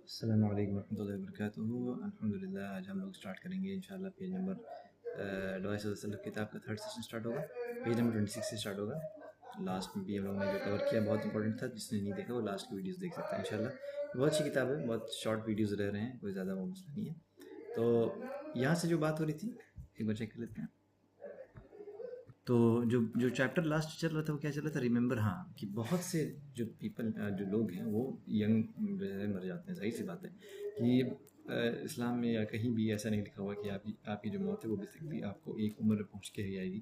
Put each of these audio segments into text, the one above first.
अस्सलामु अलैकुम वरहमतुल्लाहि वबरकातुहू। अल्हम्दुलिल्लाह आज हम लोग स्टार्ट करेंगे इंशाल्लाह पेज नंबर डॉयस वसल्लम किताब का थर्ड सेशन स्टार्ट होगा। पेज नंबर 26 से स्टार्ट होगा। लास्ट में भी हम लोगों ने जो कवर किया बहुत इंपॉर्टेंट था, जिसने नहीं देखा वो लास्ट की वीडियोस देख सकता है इंशाल्लाह। बहुत अच्छी किताब है, बहुत शॉर्ट वीडियोस रह रहे हैं, कोई ज़्यादा वो मसला नहीं है। तो यहाँ से जो बात हो रही थी एक बार चेक कर लेते हैं। तो जो चैप्टर लास्ट चल रहा था वो क्या चल रहा था, रिमेंबर। हाँ, कि बहुत से जो पीपल जो लोग हैं वो यंग मर जाते हैं। ज़ाहिर सी बात है कि इस्लाम में या कहीं भी ऐसा नहीं लिखा हुआ कि आपकी जो मौत है वो बेसिकली आपको एक उम्र पहुँच के ही आएगी,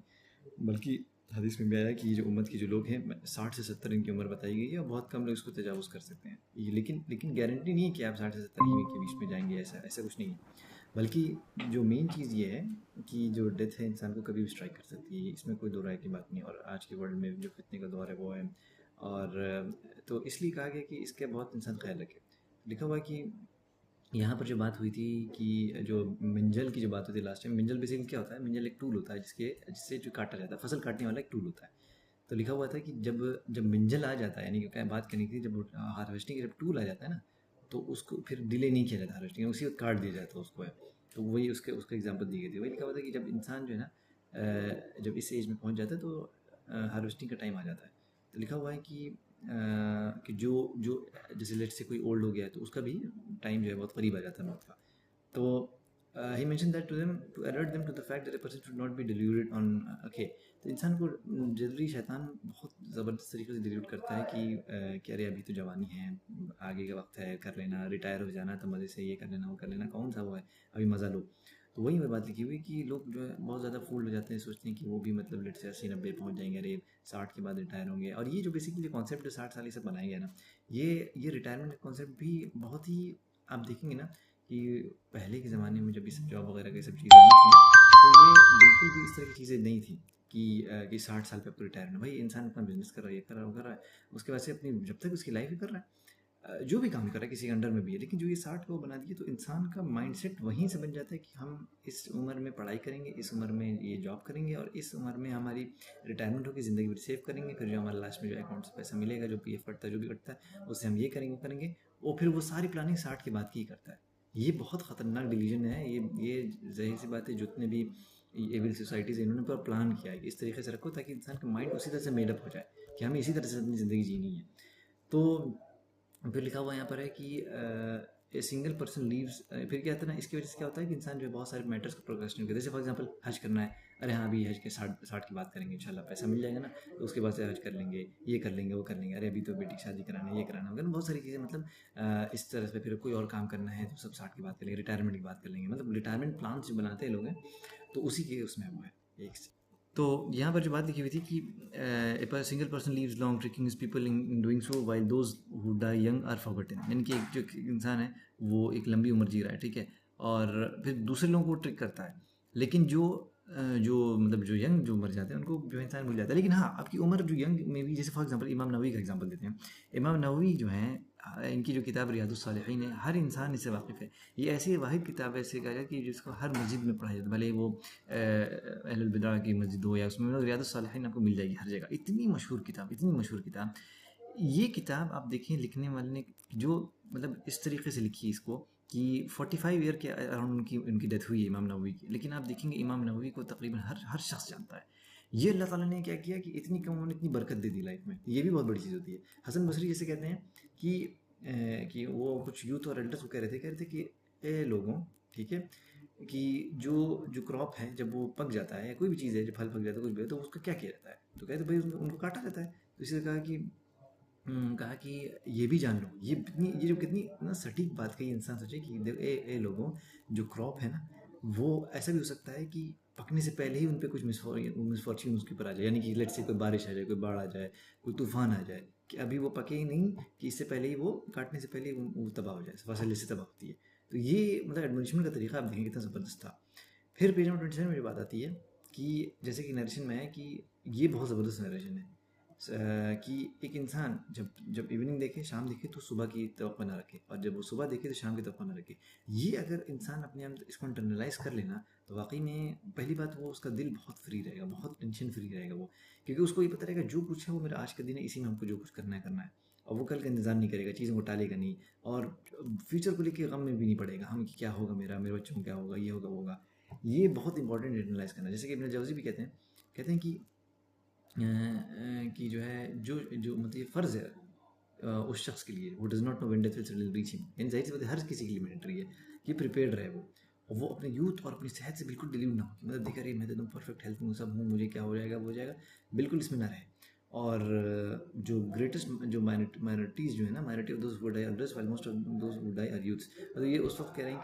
बल्कि हदीस में भी आया कि ये जो उम्मत की जो लोग हैं 60 से 70 इनकी उम्र बताई गई है और बहुत कम लोग इसको तजावुज़ कर सकते हैं। ये लेकिन गारंटी नहीं है कि आप 60 से 70 ही के बीच में जाएंगे, ऐसा ऐसा कुछ नहीं है। बल्कि जो मेन चीज़ ये है कि जो डेथ है इंसान को कभी भी स्ट्राइक कर सकती है, इसमें कोई दो राय की बात नहीं। और आज के वर्ल्ड में जो फितने का दौर है वो है, और तो इसलिए कहा गया कि इसके बहुत इंसान ख्याल रखे। लिखा हुआ है कि यहाँ पर जो बात हुई थी कि जो मिंजल की जो बात हुई थी लास्ट टाइम, मिंजल बेसिकली क्या होता है, मिंजल एक टूल होता है जिससे जो काटा जाता है, फसल काटने वाला एक टूल होता है। तो लिखा हुआ था कि जब जब मिंजल आ जाता है, यानी कि क्या बात करनी थी, जब हार्वेस्टिंग जब टूल आ जाता है ना, तो उसको फिर डिले नहीं किया जाता हार्वेस्टिंग, उसी वक्त काट दिया जाता है उसको है। तो वही उसके उसका एग्जांपल दी गई थी। वही लिखा हुआ था कि जब इंसान जो है ना जब इस एज में पहुंच जाता है तो हार्वेस्टिंग का टाइम आ जाता है। तो लिखा हुआ है कि जो जो जैसे लेट से कोई ओल्ड हो गया है तो उसका भी टाइम जो है बहुत करीब आ जाता है मौत का। तो he mentioned that to them to alert them to the fact that a person should not be deluded on okay। तो इंसान को जल्दी शैतान बहुत ज़बरदस्त तरीके से डिल्यूट करता है कि अरे अभी तो जवानी है, आगे का वक्त है, कर लेना, रिटायर हो जाना तो मज़े से ये कर लेना वो कर लेना, कौन सा वो है, अभी मज़ा लो। तो वही मैं बात लिखी हुई कि लोग जो है बहुत ज़्यादा फूल हो जाते हैं, सोचते हैं कि वो भी मतलब लेट से 80-90 पहुँच जाएंगे, अरे 60 के बाद रिटायर होंगे। और ये जो बेसिकली कॉन्सेप्ट जो 60 साल ये सब बनाया गया ना, ये रिटायरमेंट का कॉन्सेप्ट भी बहुत ही, आप देखेंगे ना कि पहले के ज़माने में जब ये सब जॉब वगैरह की सब चीज़ें नहीं थी, तो ये बिल्कुल भी इस तरह की चीज़ें नहीं थी कि 60 साल पे आपको रिटायर होना। भाई इंसान अपना बिजनेस कर रहा है, ये कर रहा है, वो कर रहा है, उसके बाद से अपनी जब तक उसकी लाइफ ही कर रहा है, जो भी काम कर रहा है किसी के अंडर में भी है। लेकिन जो ये 60 को बना दिए तो इंसान का माइंडसेट वहीं से बन जाता है कि हम इस उम्र में पढ़ाई करेंगे, इस उम्र में ये जॉब करेंगे और इस उम्र में हमारी रिटायरमेंट होगी, ज़िंदगी भर सेव करेंगे, फिर जो हमारा लास्ट में जो अकाउंट से पैसा मिलेगा, जो पीएफ कटता है, जो भी कटता है, उससे हम ये करेंगे वो करेंगे। और फिर वो सारी प्लानिंग 60 के बाद की ही करता है। ये बहुत ख़तरनाक डिलीजन है। ये ज़ाहिर सी बात है, जितने भी एविल सोसाइटीज़ इन्होंने पूरा प्लान किया है कि इस तरीके से रखो ताकि इंसान का माइंड उसी तरह से मेडअप हो जाए कि हमें इसी तरह से अपनी ज़िंदगी जीनी है। तो फिर लिखा हुआ यहाँ पर है कि ए सिंगल पर्सन लीव्स, फिर क्या होता है ना, इसकी वजह से क्या होता है कि इंसान जो है बहुत सारे मैटर्स को प्रोक्रेस्टिनेट करता है। जैसे फॉर एग्जांपल हज करना है, अरे हाँ अभी हज के 60 की बात करेंगे इंशाल्लाह, पैसा मिल जाएगा ना तो उसके बाद से हज कर लेंगे, ये कर लेंगे वो कर लेंगे, अरे अभी तो बेटी की शादी कराना है, ये कराना है, बहुत सारी चीज़ें, मतलब इस तरह से। फिर कोई और काम करना है तो सब 60 की बात कर लेंगे, रिटायरमेंट की बात कर लेंगे, मतलब रिटायरमेंट प्लान जो बनाते हैं लोग हैं, तो उसी के उसमें वो है एक से। तो यहाँ पर जो बात लिखी हुई थी कि a single person lives long tricking his people in doing so while those who die young are forgotten. यानी कि एक जो इंसान है वो एक लंबी उम्र जी रहा है, ठीक है, और फिर दूसरे लोगों को ट्रिक करता है, लेकिन जो मतलब जो यंग जो मर जाते हैं उनको जो इंसान भूल जाता है। लेकिन हाँ, आपकी उम्र जो यंग में भी, जैसे फॉर एग्जांपल इमाम नववी का एग्जांपल देते हैं। इमाम नववी जो हैं, इनकी जो किताब रियादुस सालिहीन है, हर इंसान इससे वाकिफ़ है। ये ऐसी वाहिद किताब है, ऐसे कहा जाए कि जिसको हर मस्जिद में पढ़ा जाता है, भले वो अहलुल बिदा की मस्जिद हो या उसमें, मतलब रियादुस सालिहीन आपको मिल जाएगी हर जगह। इतनी मशहूर किताब, इतनी मशहूर किताब। ये किताब आप देखें लिखने वाले ने जो मतलब इस तरीके से लिखी है इसको कि 45 ईयर के अराउंड उनकी डेथ हुई है इमाम नववी की, लेकिन आप देखेंगे इमाम नववी को तकरीबन हर हर शख्स जानता है। ये अल्लाह ताला ने क्या किया कि इतनी कम उन्होंने इतनी बरकत दे दी लाइफ में, ये भी बहुत बड़ी चीज़ होती है। हसन बसरी जैसे कहते हैं कि वो कुछ यूथ और एल्डर्स को कह रहे थे कि ए लोगों, ठीक है, कि जो जो क्रॉप है जब वो पक जाता है, कोई भी चीज़ है जब फल पक जाता है कुछ भी है, तो उसका क्या किया जाता है, तो कहते भाई उनको काटा जाता है। तो इसी कहा कि ये भी जान लो, ये जो कितनी ना सटीक बात कही। इंसान सोचे कि देखो ए लोगों, जो क्रॉप है ना वो ऐसा भी हो सकता है कि पकने से पहले ही उन पे कुछ मिसफॉर्च्यून उसके ऊपर आ जाए, यानी कि लेट्स से कोई बारिश आ जाए, कोई बाढ़ आ जाए, कोई तूफान आ जाए, कि अभी वो पके ही नहीं, कि इससे पहले ही वो काटने से पहले ही वो तबाह हो जाए, फसल इससे तबाह होती है। तो ये मतलब एडमोनिशमेंट का तरीका आप देखें कितना ज़बरदस्त था। फिर पेज नंबर 27 में जो बात आती है कि जैसे कि नरेशन में है कि ये बहुत ज़बरदस्त नरेशन है, कि एक इंसान जब जब इवनिंग देखे, शाम देखे, तो सुबह की तवक्को ना रखे, और जब वो सुबह देखे तो शाम की तवक्को ना रखे। ये अगर इंसान अपने अंदर इसको इंटरनलाइज कर लेना तो वाकई में पहली बात, वो उसका दिल बहुत फ्री रहेगा, बहुत टेंशन फ्री रहेगा वो, क्योंकि उसको ये पता रहेगा जो कुछ है वो मेरा आज का दिन है, इसी में हमको जो कुछ करना है करना है। और वो कल का इंतज़ार नहीं करेगा, चीज़ों को टालेगा नहीं, और फ्यूचर को लेके गम में भी नहीं पड़ेगा हम कि क्या होगा मेरे बच्चों को क्या होगा, ये होगा वो होगा। ये बहुत इंपॉर्टेंट एनालाइज करना। जैसे कि इब्न जौज़ी भी कहते हैं कि जो है जो जो मतलब ये फ़र्ज़ है उस शख्स के लिए, वो does not know when death will reach him, यानी ज़ाहिर सी बात है हर किसी के लिए मैंडेटरी है कि प्रिपेयर्ड रहे वो, और वो अपने यूथ और अपनी सेहत से बिल्कुल डिलीव ना हो कि मतलब देखा रही मैं तो एकदम परफेक्ट हेल्थ में सब हूँ, मुझे क्या हो जाएगा वो हो जाएगा, बिल्कुल इसमें ना रहे। और जो ग्रेटेस्ट जो माइनॉरिटीज़ जो है ना, minority of those who die are while most of those who die are youths, मतलब ये उस वक्त कह रहे हैं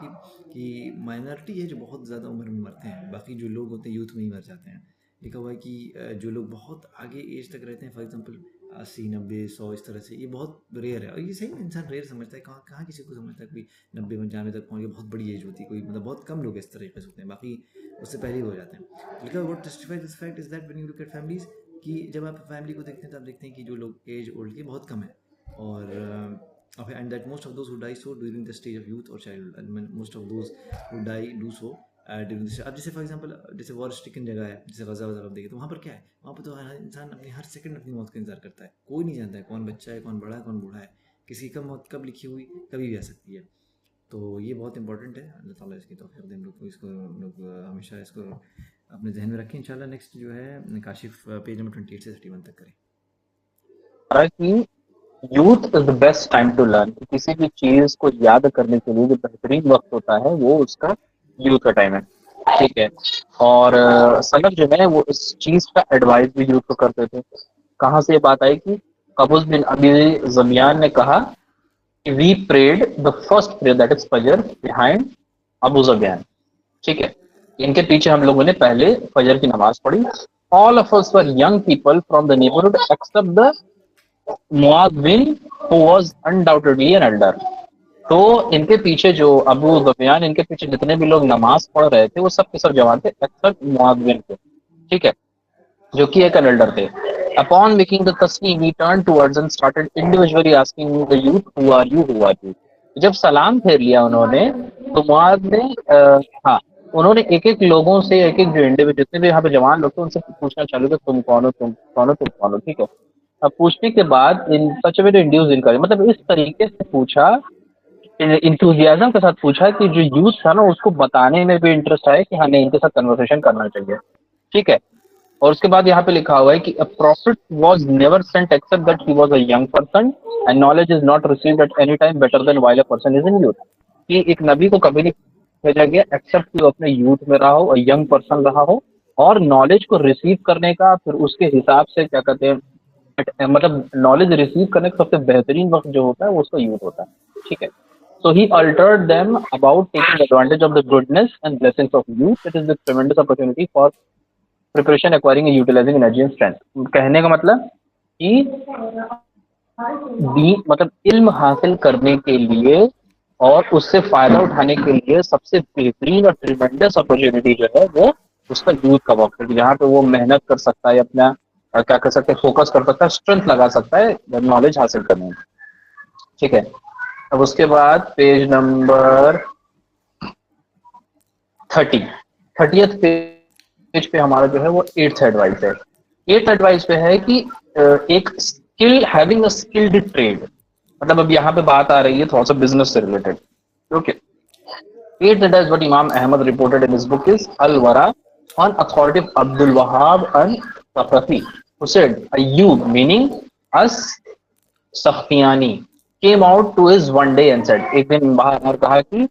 कि माइनॉरिटी है जो बहुत ज़्यादा उम्र में मरते हैं, बाकी जो लोग होते हैं यूथ में ही मर जाते हैं। लिखा हुआ है कि जो लोग बहुत आगे एज तक रहते हैं, फॉर एग्जांपल 80 90 100 इस तरह से, ये बहुत रेयर है। और ये सही में इंसान रेयर समझता है, कहाँ कहाँ किसी को समझता है कोई 90 95 तक पहुँच गया बहुत बड़ी एज होती है, कोई मतलब बहुत कम लोग इस तरीके से होते हैं, बाकी उससे पहले ही हो जाते हैं। लिखा हुआ what justifies this fact is that when you look at families, कि जब आप फैमिली को देखते हैं तो आप देखते हैं कि जो लोग एज ओल्ड के बहुत कम है, और and that most of those who die so during the stage of youth और childhood, and most of those who die do so during this. अब जैसे फॉर एग्जांपल जैसे वॉर स्टिकन जगह है, जैसे गजा वजा आप देखिए तो वहाँ पर क्या है, वहाँ पर तो हर इंसान अपनी हर सेकंड अपनी मौत का इंतजार करता है, कोई नहीं जानता है कौन बच्चा है, कौन बड़ा है, कौन बूढ़ा है, किसी की कब मौत कब लिखी हुई कभी भी आ सकती है। तो ये बहुत इंपॉर्टेंट है, अल्लाह ताला इसकी तौफीक दे हम लोग को, इसको हम लोग हमेशा इसको अपने जहन में रखें। इंशाल्लाह नेक्स्ट जो है काशिफ पेज नंबर 28 से 31 तक करें। कि youth is the best time to learn. किसी भी चीज को याद करने के लिए जो बेहतरीन वक्त होता है वो उसका यूथ का टाइम है, ठीक है। और सलफ जो है वो इस चीज का एडवाइस भी यूथ को करते थे। कहाँ से ये बात आई कि कबूस बिन अबी ज़बियान ने कहा कि we prayed the first prayer that is Fajr behind Abu Zabyan, ठीक है। इनके पीछे हम लोगों ने पहले फजर की नमाज पढ़ी। All of us were young people from the neighbourhood except the मुआज़िन who was undoubtedly an elder. तो इनके पीछे जो अबू ज़बियान, इनके पीछे जितने भी लोग नमाज पढ़ रहे थे वो सब के सब जवान थे एक्सेप्ट मुआज़िन के, ठीक है, जो कि एक एल्डर थे। Upon making the taslim, he turned towards and started individually asking the youth, "Who are you? Who are you?" जब सलाम फेर लिया उन्होंने, तो मुआज ने हाँ, उन्होंने एक एक लोगों से, एक एक जो इंडिविजुअल जितने भी यहाँ पे जवान लोग थे उनसे पूछना चालू किया, तुम कौन हो, तुम कौन हो, तुम कौन हो, ठीक है। अब पूछने के बाद इन सच वे इंड्यूस इनका मतलब इस तरीके से पूछा, इंथुजियाज्म के साथ पूछा कि जो यूथ था ना उसको बताने में भी इंटरेस्ट आया कि हाँ नहीं इनके साथ कन्वर्सेशन करना चाहिए, ठीक है। और उसके बाद यहाँ पे लिखा हुआ है कि a prophet was never sent except that he was a young person and knowledge is not received at any time better than while a person is in youth. कि एक नबी को कभी नहीं भेजा गया एक्सेप्ट कि वो अपने यूथ में रहा हो और यंग पर्सन रहा हो, और नॉलेज को रिसीव करने का फिर उसके हिसाब से क्या कहते हैं, मतलब नॉलेज रिसीव करने का सबसे बेहतरीन वक्त जो होता है वो उसका यूथ होता है, ठीक है। So he altered them about taking advantage of the goodness and blessings of youth. It is a tremendous opportunity for preparation, acquiring and utilizing energy and strength. कहने का मतलब कि मतलब इल्म हासिल करने के लिए और उससे फायदा उठाने के लिए सबसे बेहतरीन और ट्रिमेंडस अपॉर्चुनिटी जो है वो उसका यूथ का वक्त है, जहाँ पे वो मेहनत कर सकता है, अपना क्या कर सकते हैं, फोकस कर सकता है, स्ट्रेंथ लगा सकता है नॉलेज हासिल करने में, ठीक है। अब उसके बाद पेज नंबर 30th पेज पे हमारा जो है वो 8th एडवाइस है। 8th एडवाइस पे है कि एक skill, having a skilled trade, मतलब अब यहाँ पे बात आ रही है थोड़ा सा बिजनेस से related, okay. 8th advice what Imam Ahmad reported in his book is al Wara on authority of Abdul Wahhab al-Thaqafi, who said, "Ayyub, meaning us Sakhtiyani, came out to his one day and said," एक दिन बाहर और कहा कि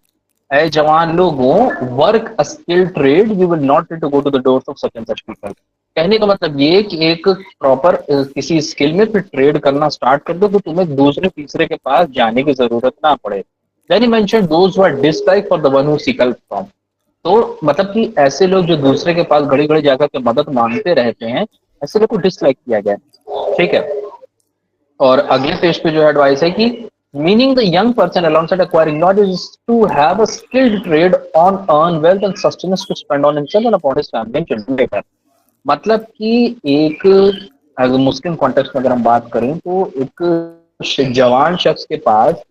ऐ जवान लोगों, work a skill trade, you will not need to go to the doors of such and such people. कहने का मतलब ये कि एक प्रॉपर किसी स्किल में फिर ट्रेड करना स्टार्ट कर दो तो तुम्हें दूसरे तीसरे के पास जाने की जरूरत ना पड़े। Then he mentioned those who are dislike for the one who seek help from. तो मतलब कि ऐसे लोग जो दूसरे के पास घड़ी घड़ी जाकर के मदद मांगते रहते हैं, ऐसे लोग को डिसलाइक किया गया, ठीक है। और अगले पेज पे जो एडवाइस है कि meaning the young person alongside acquiring knowledge is to have a skilled trade on earn wealth and sustenance to spend on himself and upon his family and children later। मतलब कि एक अगर मुस्लिम context में अगर हम बात करें तो एक जवान शख्स के पास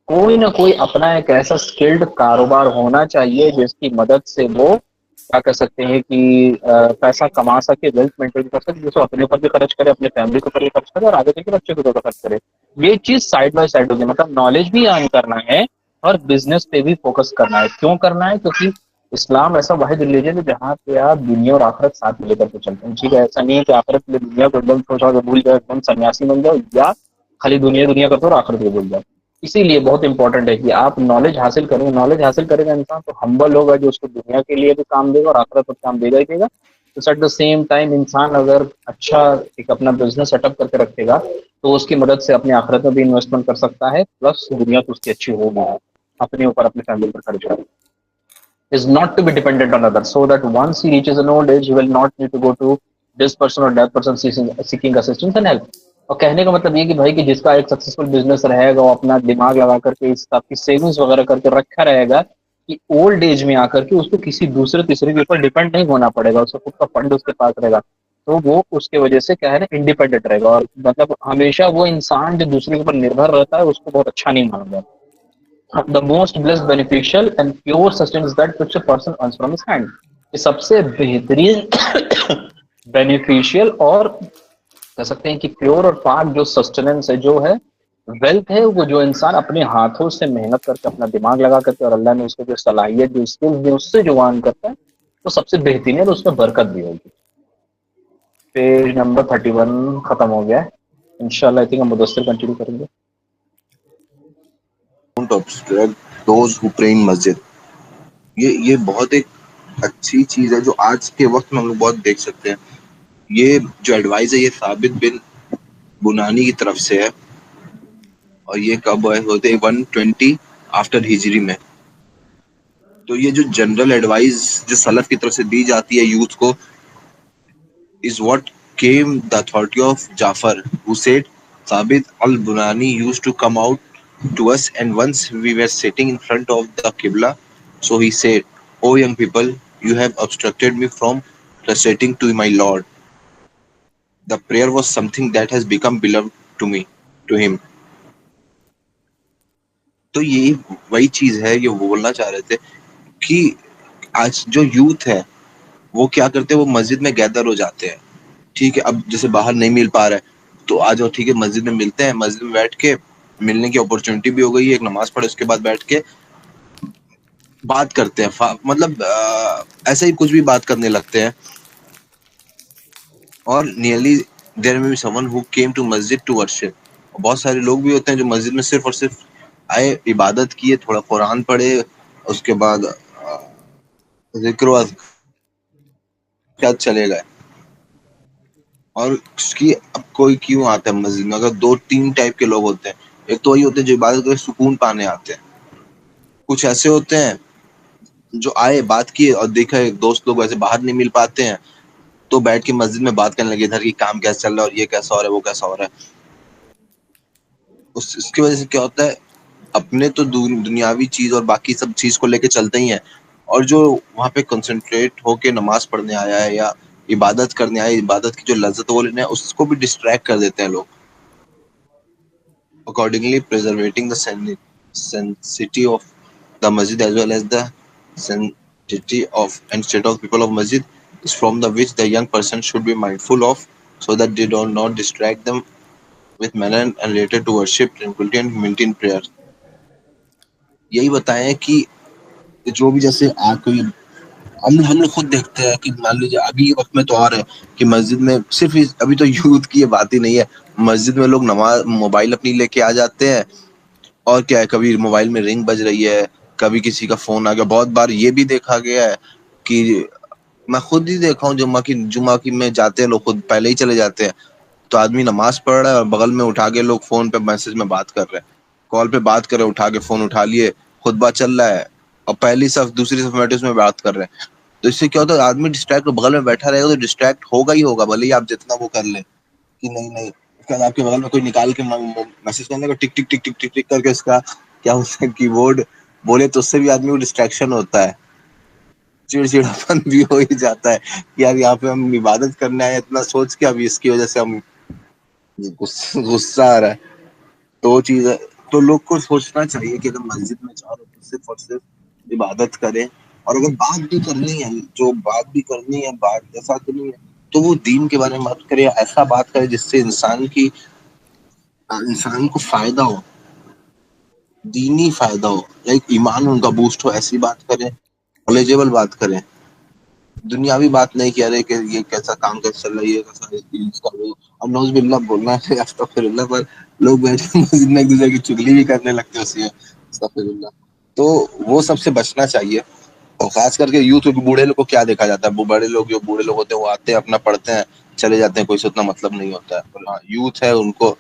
कोई ना कोई अपना एक ऐसा स्किल्ड कारोबार होना चाहिए जिसकी मदद से वो क्या कर सकते हैं कि पैसा कमा सके, वेल्थ मेंटेन कर सके, जिसको अपने ऊपर भी खर्च करे, अपने फैमिली के ऊपर भी खर्च करे और आगे चल के बच्चे के ऊपर खर्च करे। ये चीज साइड बाय साइड होगी, मतलब नॉलेज भी अर्न करना है और बिजनेस पे भी फोकस करना है। क्यों करना है? क्योंकि इस्लाम ऐसा वाहिद रिलीजन है जहाँ पे आप दुनिया और आखिरत साथ में लेकर के चलते हैं। ठीक है, ऐसा नहीं है कि आखिरत के लिए दुनिया को एकदम छोड़ के भूल जाओ, एकदम सन्यासी बन जाओ, या खाली दुनिया दुनिया करते हो और आखिरत को भूल जाओ। इसीलिए बहुत इंपॉर्टेंट है कि आप नॉलेज हासिल करेंगे। नॉलेज हासिल करेगा इंसान तो हम्बल होगा, जो उसको दुनिया के लिए भी काम देगा और आखिरत में काम देगा ही देगा। तो एट द सेम टाइम इंसान अगर अच्छा एक अपना बिजनेस सेटअप करके रखेगा तो उसकी मदद से अपने आखिरत में भी इन्वेस्टमेंट कर सकता है, प्लस दुनिया तो उसकी अच्छी होगी, अपने ऊपर अपनी फैमिली पर खर्च करेगा। Is not to be dependent on others, so that once he reaches an old age, he will not need to go to this person or that person seeking assistance and help. और कहने का मतलब ये कि भाई कि जिसका एक सक्सेसफुल बिजनेस रहेगा, वो अपना दिमाग लगा करके इस आपकी सेविंग्स वगैरह करके रखा रहेगा कि ओल्ड एज में आकर के उसको किसी दूसरे तीसरे के ऊपर डिपेंड नहीं होना पड़ेगा, उसका खुद का फंड उसके पास रहेगा, तो वो उसके वजह से क्या है ना, इंडिपेंडेंट रहेगा। और मतलब हमेशा वो इंसान जो दूसरे के ऊपर निर्भर रहता है उसको बहुत अच्छा नहीं माना जाता। The most blessed, beneficial and pure sustenance that which a person earns from his hand. ये सबसे बेहतरीन बेनिफिशियल और कह सकते हैं कि प्योर और पाक जो सस्टेनेंस है, जो है वेल्थ है, वो जो इंसान अपने हाथों से मेहनत करके अपना दिमाग लगा करके और अल्लाह ने उसको जो सलाहियत जो स्किल्स दी उससे जो अर्न करता है, तो सबसे बेहतरीन है और उसमें बरकत भी होगी। पेज नंबर 31 खत्म हो गया है। इंशाल्लाह आई थिंक हम मुदस्सिर कंटिन्यू करेंगे। Don't obstruct those who pray in masjid. ये बहुत एक अच्छी चीज है जो आज के वक्त में हम लोग बहुत देख सकते हैं। ये जो एडवाइस है ये साबित बिन बुनानी की तरफ से है और ये कब होते 120 आफ्टर हिजरी में। तो ये जो जनरल एडवाइस जो सलफ की तरफ से दी जाती है यूथ को is what came the authority of Jafar, who said Sabit al-Bunani used to come out to us, and once we were sitting in front of the Qibla, so he said, "O young people, you have obstructed me from reciting to my Lord." The prayer was something that has become beloved to me, to him. तो ये वही चीज है, ये वो बोलना चाह रहे थे कि आज जो यूथ है वो क्या करते हैं, वो मस्जिद में गैदर हो जाते हैं। ठीक है, अब जैसे बाहर नहीं मिल पा रहा है तो आ जाओ, ठीक है, मस्जिद में मिलते हैं, मस्जिद में बैठ के मिलने की अपॉर्चुनिटी भी हो गई है, एक नमाज पढ़े उसके बाद बैठ के बात करते हैं, मतलब ऐसे ही कुछ भी बात करने लगते हैं। और nearly there may be someone who came to masjid to worship. बहुत सारे लोग भी होते हैं जो मस्जिद में सिर्फ और सिर्फ आए, इबादत किए, थोड़ा कुरान पढ़े, उसके बाद जिक्र क्या चले गए। और उसकी अब कोई क्यों आता है मस्जिद में? अगर 2-3 टाइप के लोग होते हैं। एक तो वही होते हैं जो इबादत करके सुकून पाने आते हैं, कुछ ऐसे होते हैं जो आए, बात किए और देखा दोस्त लोग वैसे बाहर नहीं मिल पाते हैं तो बैठ के मस्जिद में बात करने लगे, इधर की काम कैसा चल रहा है और ये कैसा हो रहा है, वो कैसा हो रहा है। उसकी वजह से क्या होता है, अपने तो दुनियावी चीज और बाकी सब चीज को लेके चलते ही हैं, और जो वहां पे कंसंट्रेट होके नमाज पढ़ने आया है या इबादत करने आया, इबादत की जो लज्जत वो लेने, उसको भी डिस्ट्रैक्ट कर देते हैं लोग। Accordingly, preserving the sanctity of the masjid as well as the sanctity of and state of people of masjid is from the which the young person should be mindful of, so that they do not distract them with manner and related to worship, tranquility and humility in prayer. यही बताएं कि जो भी जैसे कोई हम लोग खुद देखते हैं कि मान लीजिए अभी वक्त में तो और है कि मस्जिद में सिर्फ अभी तो यूथ की ये बात ही नहीं है, मस्जिद में लोग नमाज मोबाइल अपनी लेके आ जाते हैं और क्या है, कभी मोबाइल में रिंग बज रही है, कभी किसी का फोन आ गया। बहुत बार ये भी देखा गया है कि मैं खुद ही देखा हूँ, जुम्मा की में जाते हैं लोग, खुद पहले ही चले जाते हैं, तो आदमी नमाज पढ़ रहा है और बगल में उठा के लोग फोन पे मैसेज में बात कर रहे हैं, कॉल पे बात कर रहे हैं, उठा के फोन उठा लिए, खुतबा चल रहा है और पहली सफ दूसरी सफ में उसमें बात कर रहे हैं। तो इससे क्या होता है, आदमी डिस्ट्रैक्ट, बगल में बैठा रहेगा तो डिस्ट्रैक्ट होगा ही होगा, भले ही आप जितना वो कर ले कि नहीं। उसके बाद आपके बगल में कोई निकाल के मैसेज करने का टिक टिक टिक टिक टिक टिक करके उसका क्या होता है, कीबोर्ड बोले तो उससे भी आदमी को डिस्ट्रैक्शन होता है, चिड़चिड़ापन भी हो ही जाता है कि यार यहाँ पे हम इबादत करने आए, इतना सोच के अभी इसकी वजह से हम गुस्सा आ रहा है। तो वो चीज है, तो लोग को सोचना चाहिए कि अगर मस्जिद में जाओ तो सिर्फ और सिर्फ इबादत करें, और अगर बात भी करनी है, जो बात भी करनी है, बात ऐसा करनी है तो वो दीन के बारे में बात करें, ऐसा बात करें जिससे इंसान की इंसान को फायदा हो, दीनी फायदा हो, लाइक ईमान उनका बूस्ट हो, ऐसी बात करें, नॉलेजेबल बात करें, दुनियावी बात नहीं कह रहे कि ये कैसा काम कैसे चल रहा है, ये कैसा यूज कर रहे हो। अब नौज बिल्ला बोलना है अस्तगफिरुल्लाह, पर लोग बैठ के मस्जिद में एक दूसरे की चुगली भी करने लगते हैं उसी में, अस्तगफिरुल्लाह। तो वो सबसे बचना चाहिए। और खास करके यूथ, बूढ़े लोग को क्या देखा जाता है, वो बड़े लोग, जो बूढ़े लोग होते हैं वो आते हैं अपना पढ़ते हैं चले जाते हैं, कोई से उतना मतलब नहीं होता है। पर हाँ, यूथ है, उनको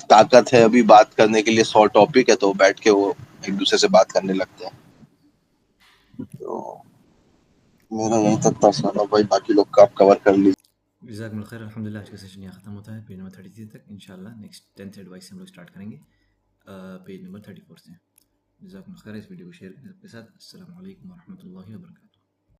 ताकत है अभी बात करने के लिए, 100 टॉपिक है, तो बैठ के वो एक दूसरे से बात करने लगते हैं। तो मेरा यही तक था सुना भाई, बाकी लोग का आप कवर कर लीजिए। जज़ाकुमुल्लाह खैर। अल्हम्दुलिल्लाह आज का सेशन यहाँ ख़त्म होता है। पेज नंबर 33 तक इंशाल्लाह नेक्स्ट 10th एडवाइस से हम लोग स्टार्ट करेंगे पेज नंबर 34 से। जज़ाकुमुल्लाह खैर। इस वीडियो को शेयर करें सबके साथ। अस्सलामु अलैकुम वरहमतुल्लाहि वबरकातुहू।